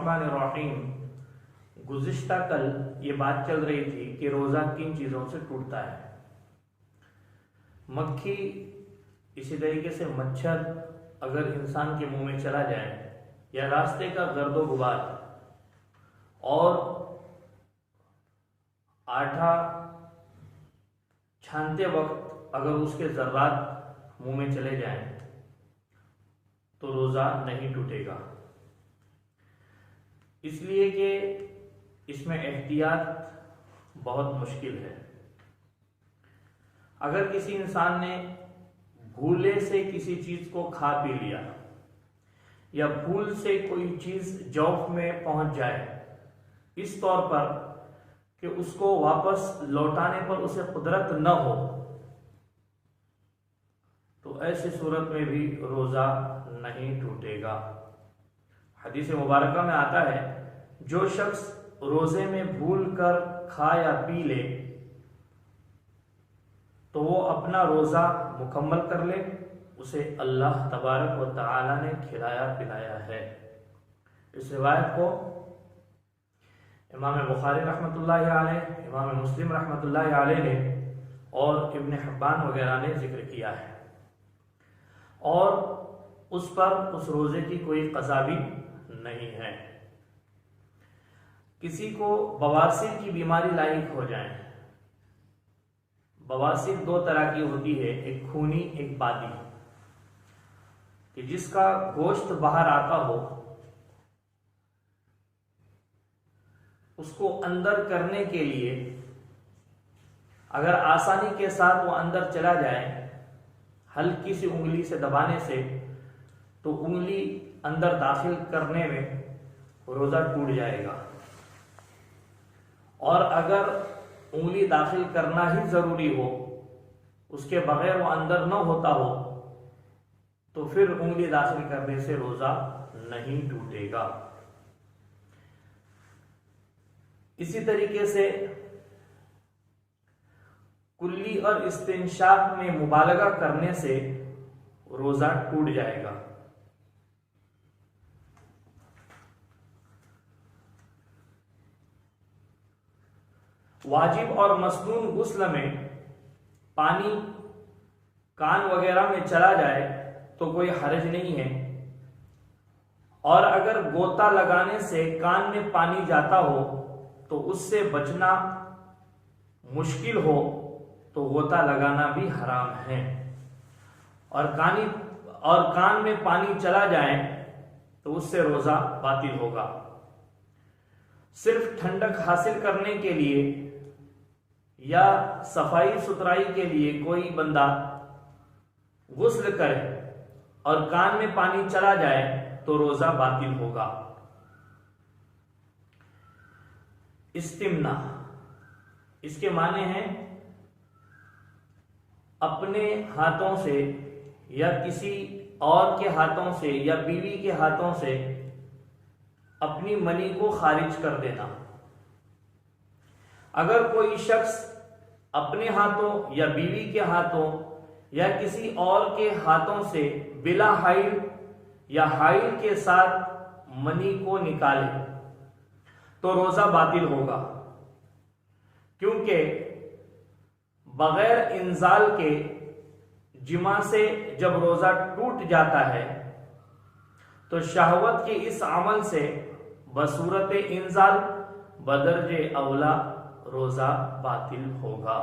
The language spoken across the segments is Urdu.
الرحمن الرحیم، گزشتہ کل یہ بات چل رہی تھی کہ روزہ کن چیزوں سے ٹوٹتا ہے۔ مکھی، اسی طریقے سے مچھر اگر انسان کے منہ میں چلا جائے، یا راستے کا گرد و غبار، اور آٹا چھانتے وقت اگر اس کے ذرات منہ میں چلے جائیں تو روزہ نہیں ٹوٹے گا، اس لیے کہ اس میں احتیاط بہت مشکل ہے۔ اگر کسی انسان نے بھولے سے کسی چیز کو کھا پی لیا، یا بھول سے کوئی چیز جوف میں پہنچ جائے اس طور پر کہ اس کو واپس لوٹانے پر اسے قدرت نہ ہو، تو ایسی صورت میں بھی روزہ نہیں ٹوٹے گا۔ حدیث مبارکہ میں آتا ہے، جو شخص روزے میں بھول کر کھا یا پی لے تو وہ اپنا روزہ مکمل کر لے، اسے اللہ تبارک و تعالی نے کھلایا پلایا ہے۔ اس روایت کو امام بخاری رحمۃ اللہ علیہ، امام مسلم رحمۃ اللہ علیہ نے اور ابن حبان وغیرہ نے ذکر کیا ہے، اور اس پر اس روزے کی کوئی قضا بھی نہیں ہے۔ کسی کو بواسیر کی بیماری لاحق ہو جائے، بواسیر دو طرح کی ہوتی ہے، ایک خونی ایک بادی، کہ جس کا گوشت باہر آتا ہو اس کو اندر کرنے کے لیے اگر آسانی کے ساتھ وہ اندر چلا جائے ہلکی سی انگلی سے دبانے سے، تو انگلی اندر داخل کرنے میں روزہ ٹوٹ جائے گا، اور اگر انگلی داخل کرنا ہی ضروری ہو، اس کے بغیر وہ اندر نہ ہوتا ہو، تو پھر انگلی داخل کرنے سے روزہ نہیں ٹوٹے گا۔ اسی طریقے سے کلی اور استنشاق میں مبالغہ کرنے سے روزہ ٹوٹ جائے گا۔ واجب اور مسنون غسل میں پانی کان وغیرہ میں چلا جائے تو کوئی حرج نہیں ہے، اور اگر غوطہ لگانے سے کان میں پانی جاتا ہو تو اس سے بچنا مشکل ہو تو غوطہ لگانا بھی حرام ہے، اور کان میں پانی چلا جائے تو اس سے روزہ باطل ہوگا۔ صرف ٹھنڈک حاصل کرنے کے لیے یا صفائی ستھرائی کے لیے کوئی بندہ غسل کرے اور کان میں پانی چلا جائے تو روزہ باطل ہوگا۔ استمنا، اس کے معنی ہیں اپنے ہاتھوں سے یا کسی اور کے ہاتھوں سے یا بیوی کے ہاتھوں سے اپنی منی کو خارج کر دینا۔ اگر کوئی شخص اپنے ہاتھوں یا بیوی کے ہاتھوں یا کسی اور کے ہاتھوں سے بلا حائل یا حائل کے ساتھ منی کو نکالے تو روزہ باطل ہوگا، کیونکہ بغیر انزال کے جماع سے جب روزہ ٹوٹ جاتا ہے تو شہوت کے اس عمل سے بصورت انزال بدرجہ اولا روزہ باطل ہوگا۔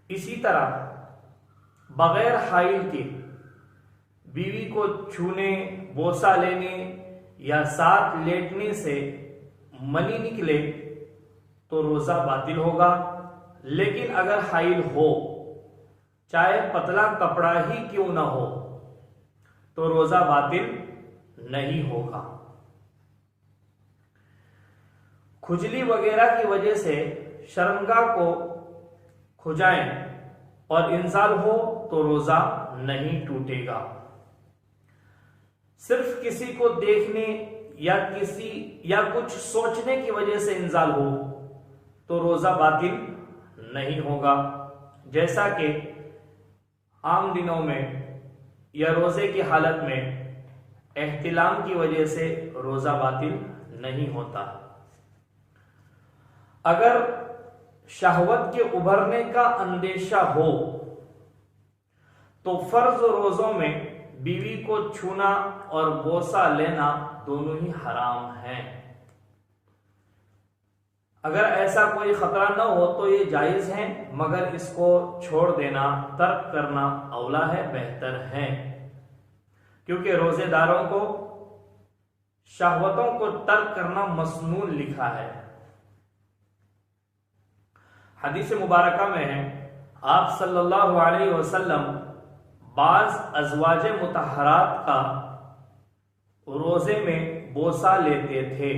اسی طرح بغیر حائل کے بیوی کو چھونے، بوسہ لینے یا ساتھ لیٹنے سے منی نکلے تو روزہ باطل ہوگا، لیکن اگر حائل ہو، چاہے پتلا کپڑا ہی کیوں نہ ہو، تو روزہ باطل نہیں ہوگا۔ کھجلی وغیرہ کی وجہ سے شرمگاہ کو کھجائیں اور انزال ہو تو روزہ نہیں ٹوٹے گا۔ صرف کسی کو دیکھنے یا کچھ سوچنے کی وجہ سے انزال ہو تو روزہ باطل نہیں ہوگا، جیسا کہ عام دنوں میں یا روزے کی حالت میں احتلام کی وجہ سے روزہ باطل نہیں ہوتا۔ اگر شہوت کے ابھرنے کا اندیشہ ہو تو فرض روزوں میں بیوی کو چھونا اور بوسہ لینا دونوں ہی حرام ہیں۔ اگر ایسا کوئی خطرہ نہ ہو تو یہ جائز ہیں، مگر اس کو چھوڑ دینا، ترک کرنا اولا ہے، بہتر ہے، کیونکہ روزے داروں کو شہوتوں کو ترک کرنا مسنون لکھا ہے۔ حدیث مبارکہ میں ہے آپ صلی اللہ علیہ وسلم بعض ازواج مطہرات کا روزے میں بوسہ لیتے تھے۔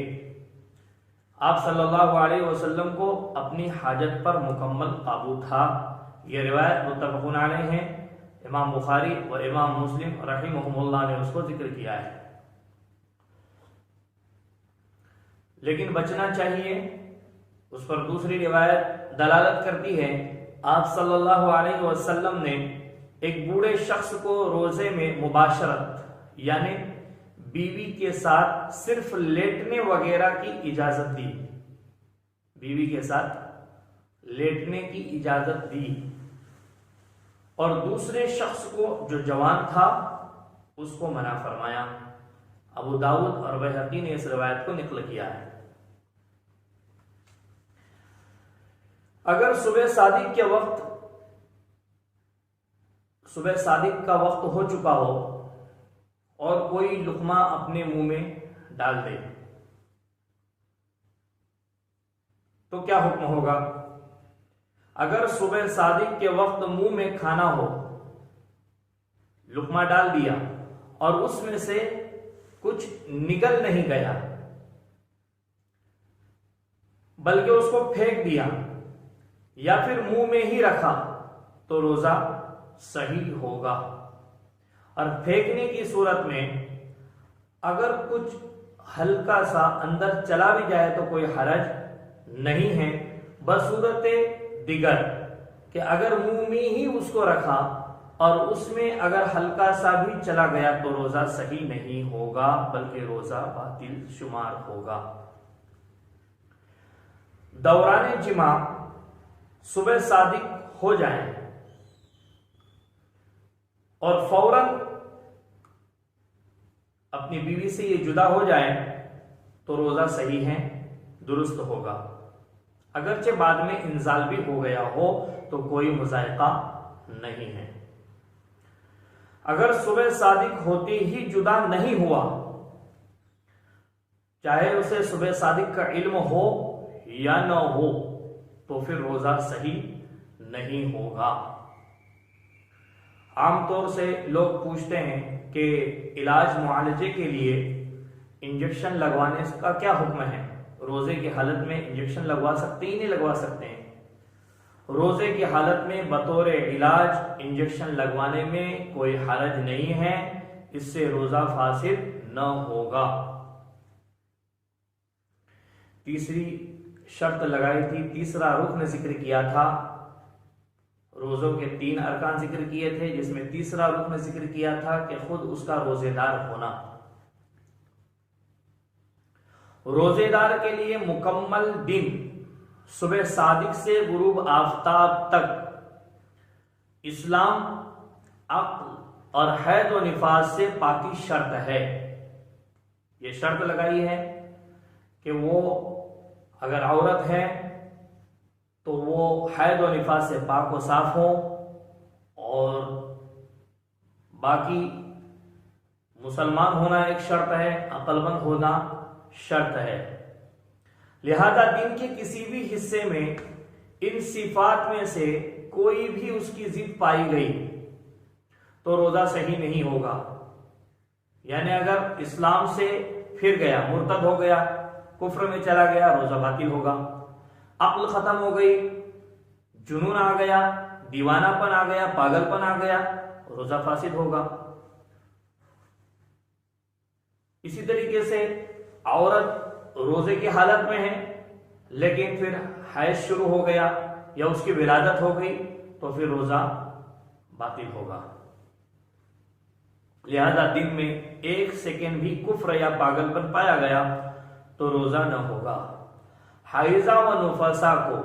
آپ صلی اللہ علیہ وسلم کو اپنی حاجت پر مکمل قابو تھا۔ یہ روایت متفق علیہ ہے، امام بخاری و امام مسلم رحمہم اللہ نے اس کو ذکر کیا ہے۔ لیکن بچنا چاہیے، اس پر دوسری روایت دلالت کرتی ہے، آپ صلی اللہ علیہ وسلم نے ایک بوڑھے شخص کو روزے میں مباشرت یعنی بیوی کے ساتھ صرف لیٹنے وغیرہ کی اجازت دی، بیوی کے ساتھ لیٹنے کی اجازت دی، اور دوسرے شخص کو جو جوان تھا اس کو منع فرمایا۔ ابو داؤد اور بہقی نے اس روایت کو نقل کیا ہے۔ اگر صبح صادق کا وقت ہو چکا ہو اور کوئی لقمہ اپنے منہ میں ڈال دے تو کیا حکم ہوگا؟ اگر صبح صادق کے وقت منہ میں کھانا ہو، لقمہ ڈال دیا اور اس میں سے کچھ نگل نہیں گیا بلکہ اس کو پھینک دیا یا پھر منہ میں ہی رکھا تو روزہ صحیح ہوگا۔ اور پھینکنے کی صورت میں اگر کچھ ہلکا سا اندر چلا بھی جائے تو کوئی حرج نہیں ہے، بصورت دیگر کہ اگر منہ میں ہی اس کو رکھا اور اس میں اگر ہلکا سا بھی چلا گیا تو روزہ صحیح نہیں ہوگا بلکہ روزہ باطل شمار ہوگا۔ دوران جماع صبح صادق ہو جائیں اور فوراً اپنی بیوی سے یہ جدا ہو جائیں تو روزہ صحیح ہے، درست ہوگا۔ اگرچہ بعد میں انزال بھی ہو گیا ہو تو کوئی مذائقہ نہیں ہے۔ اگر صبح صادق ہوتے ہی جدا نہیں ہوا، چاہے اسے صبح صادق کا علم ہو یا نہ ہو، تو پھر روزہ صحیح نہیں ہوگا۔ عام طور سے لوگ پوچھتے ہیں کہ علاج معالجے کے لیے انجیکشن لگوانے کا کیا حکم ہے؟ روزے کی حالت میں انجیکشن لگوا سکتے ہی نہیں لگوا سکتے ہیں؟ روزے کی حالت میں بطور علاج انجیکشن لگوانے میں کوئی حرج نہیں ہے، اس سے روزہ فاسد نہ ہوگا۔ تیسری شرط لگائی تھی، تیسرا رکن ذکر کیا تھا، روزوں کے 3 ارکان ذکر کیے تھے، جس میں تیسرا رکن ذکر کیا تھا کہ خود اس کا روزے دار ہونا۔ روزے دار کے لیے مکمل دن صبح صادق سے غروب آفتاب تک اسلام، عقل اور حید و نفاس سے پاکی شرط ہے۔ یہ شرط لگائی ہے کہ وہ اگر عورت ہے تو وہ حید و نفاس سے پاک و صاف ہو، اور باقی مسلمان ہونا ایک شرط ہے، عقل مند ہونا شرط ہے۔ لہذا دن کے کسی بھی حصے میں ان صفات میں سے کوئی بھی اس کی ضد پائی گئی تو روزہ صحیح نہیں ہوگا۔ یعنی اگر اسلام سے پھر گیا، مرتد ہو گیا، کفر میں چلا گیا، روزہ باطل ہوگا۔ عقل ختم ہو گئی، جنون آ گیا، دیوانہ پن آ گیا، پاگل پن آ گیا، روزہ فاسد ہوگا۔ اسی طریقے سے عورت روزے کی حالت میں ہے لیکن پھر حیض شروع ہو گیا یا اس کی ولادت ہو گئی تو پھر روزہ باطل ہوگا۔ لہذا دن میں 1 سیکنڈ بھی کفر یا پاگل پن پایا گیا تو روزہ نہ ہوگا۔ حائضہ و نفسا کو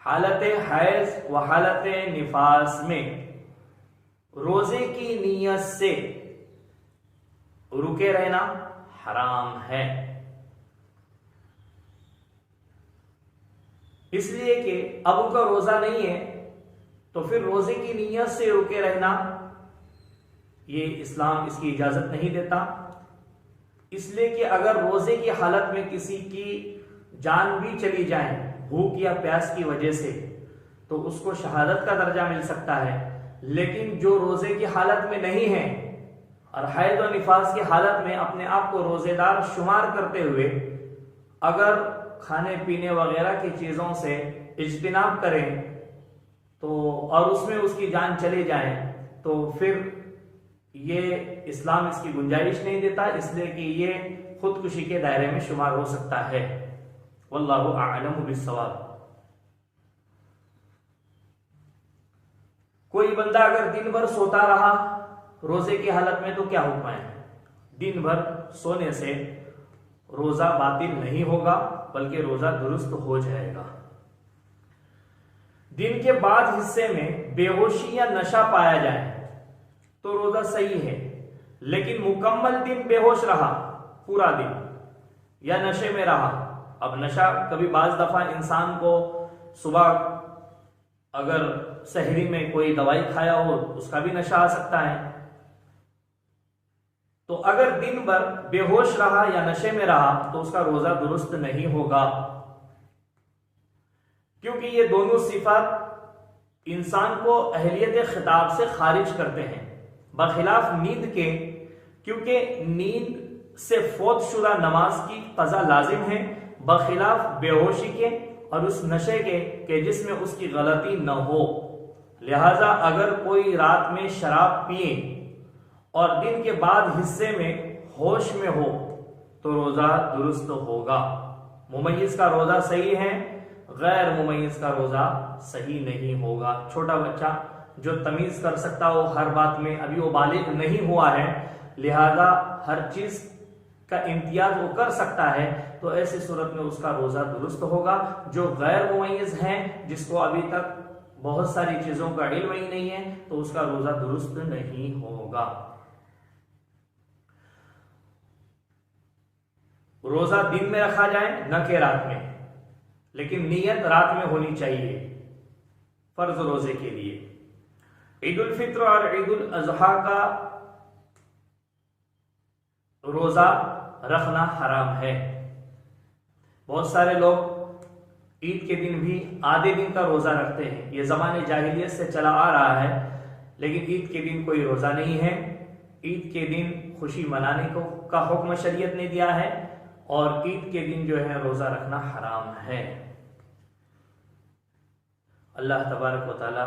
حالت حیض و حالت نفاس میں روزے کی نیت سے رکے رہنا حرام ہے، اس لیے کہ اب ان کا روزہ نہیں ہے تو پھر روزے کی نیت سے رکے رہنا یہ اسلام اس کی اجازت نہیں دیتا، اس لیے کہ اگر روزے کی حالت میں کسی کی جان بھی چلی جائے بھوک یا پیاس کی وجہ سے تو اس کو شہادت کا درجہ مل سکتا ہے، لیکن جو روزے کی حالت میں نہیں ہے اور حیض و نفاس کی حالت میں اپنے آپ کو روزے دار شمار کرتے ہوئے اگر کھانے پینے وغیرہ کی چیزوں سے اجتناب کریں تو اور اس میں اس کی جان چلے جائیں تو پھر یہ اسلام اس کی گنجائش نہیں دیتا، اس لیے کہ یہ خودکشی کے دائرے میں شمار ہو سکتا ہے۔ واللہ اعلم بالصواب۔ کوئی بندہ اگر دن بھر سوتا رہا روزے کی حالت میں تو کیا حکم ہے؟ دن بھر سونے سے روزہ باطل نہیں ہوگا بلکہ روزہ درست ہو جائے گا۔ دن کے بعد حصے میں بے ہوشی یا نشہ پایا جائے تو روزہ صحیح ہے، لیکن مکمل دن بے ہوش رہا پورا دن یا نشے میں رہا، اب نشہ کبھی بعض دفعہ انسان کو صبح اگر سحری میں کوئی دوائی کھایا ہو اس کا بھی نشہ آ سکتا ہے، تو اگر دن بھر بے ہوش رہا یا نشے میں رہا تو اس کا روزہ درست نہیں ہوگا، کیونکہ یہ دونوں صفات انسان کو اہلیت خطاب سے خارج کرتے ہیں، بخلاف نیند کے، کیونکہ نیند سے فوت شدہ نماز کی قضا لازم ہے، بخلاف بے ہوشی کے اور اس نشے کے کہ جس میں اس کی غلطی نہ ہو۔ لہذا اگر کوئی رات میں شراب پیے اور دن کے بعد حصے میں ہوش میں ہو تو روزہ درست ہوگا۔ ممیز کا روزہ صحیح ہے، غیر ممیز کا روزہ صحیح نہیں ہوگا۔ چھوٹا بچہ جو تمیز کر سکتا ہو ہر بات میں، ابھی وہ بالغ نہیں ہوا ہے لہذا ہر چیز کا امتیاز وہ کر سکتا ہے، تو ایسی صورت میں اس کا روزہ درست ہوگا۔ جو غیر ممیز ہیں جس کو ابھی تک بہت ساری چیزوں کا علم ہی نہیں ہے تو اس کا روزہ درست نہیں ہوگا۔ روزہ دن میں رکھا جائے نہ کہ رات میں، لیکن نیت رات میں ہونی چاہیے فرض روزے کے لیے۔ عید الفطر اور عید الاضحیٰ کا روزہ رکھنا حرام ہے۔ بہت سارے لوگ عید کے دن بھی آدھے دن کا روزہ رکھتے ہیں، یہ زمانے جاہلیت سے چلا آ رہا ہے، لیکن عید کے دن کوئی روزہ نہیں ہے۔ عید کے دن خوشی منانے کا حکم شریعت نے دیا ہے اور عید کے دن جو ہے روزہ رکھنا حرام ہے۔ اللہ تبارک و تعالی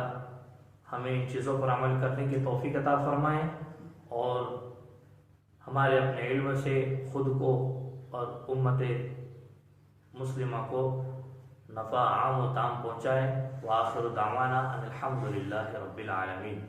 ہمیں ان چیزوں پر عمل کرنے کی توفیق عطا فرمائے اور ہمارے اپنے علم سے خود کو اور امت مسلمہ کو نفع عام و تام پہنچائے۔ وآخر دعوانا ان الحمد للہ رب العالمین۔